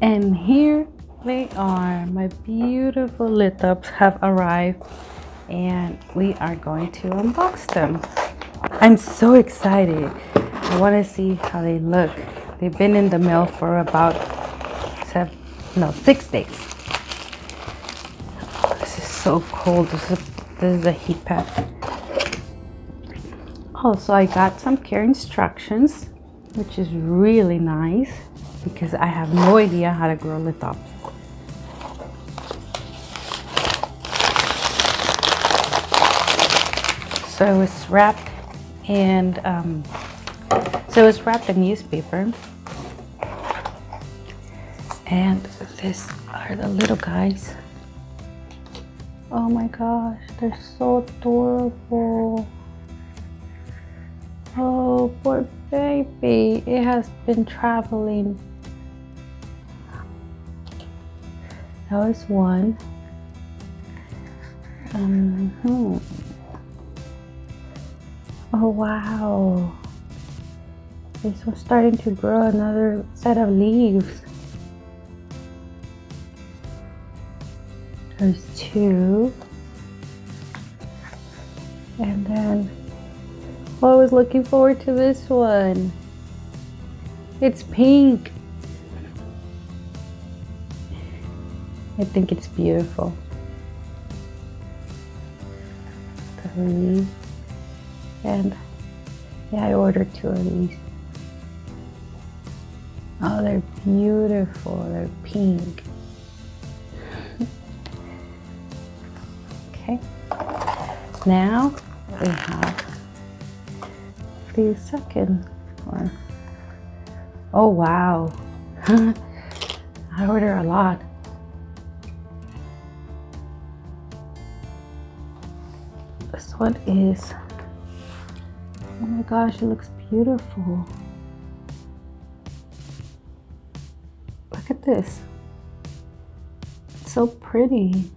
And here they are. My beautiful Lithops have arrived and we are going to unbox them. I'm so excited. I want to see how they look. They've been in the mail for about 6 days. This is so cold. This is a heat pad. Also, I got some care instructions, which is really nice because I have no idea how to grow lithops. So it's wrapped in newspaper, and these are the little guys. Oh my gosh, they're so adorable. Oh, poor baby. It has been traveling. That was one. Oh wow. This one's starting to grow another set of leaves. There's two. And then I was looking forward to this one. It's pink. I think it's beautiful. Three. And yeah, I ordered 2 of these. Oh, they're beautiful. They're pink. Okay. Now we have the second one. Oh wow. I order a lot. This one is, oh my gosh, it looks beautiful. Look at this. It's so pretty.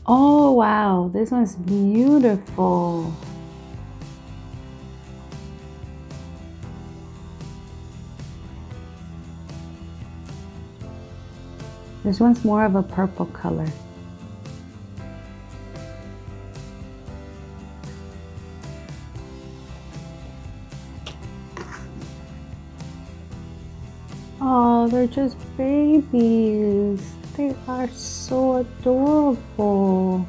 Oh wow, this one's beautiful. This one's more of a purple color. Oh, they're just babies. They are so adorable.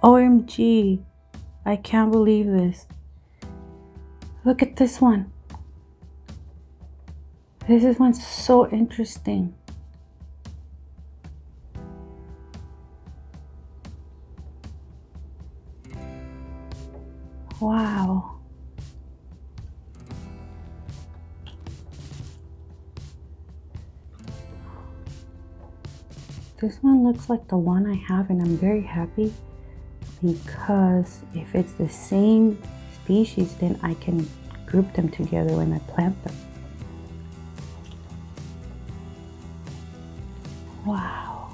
OMG, I can't believe this. Look at this one. This one's so interesting. Wow. This one looks like the one I have, and I'm very happy because if it's the same species, then I can group them together when I plant them. Wow.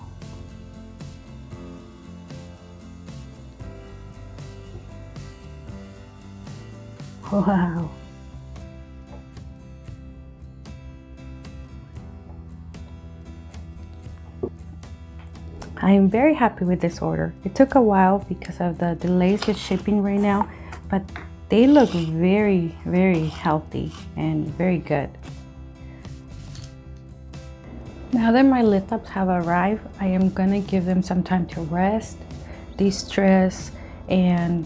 Wow. I am very happy with this order. It took a while because of the delays with shipping right now, but they look very, very healthy and very good. Now that my lithops have arrived, I am gonna give them some time to rest, de-stress, and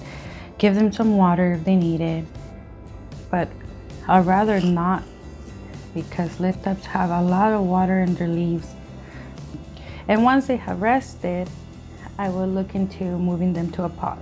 give them some water if they need it. But I'd rather not, because lithops have a lot of water in their leaves. And once they have rested, I will look into moving them to a pot.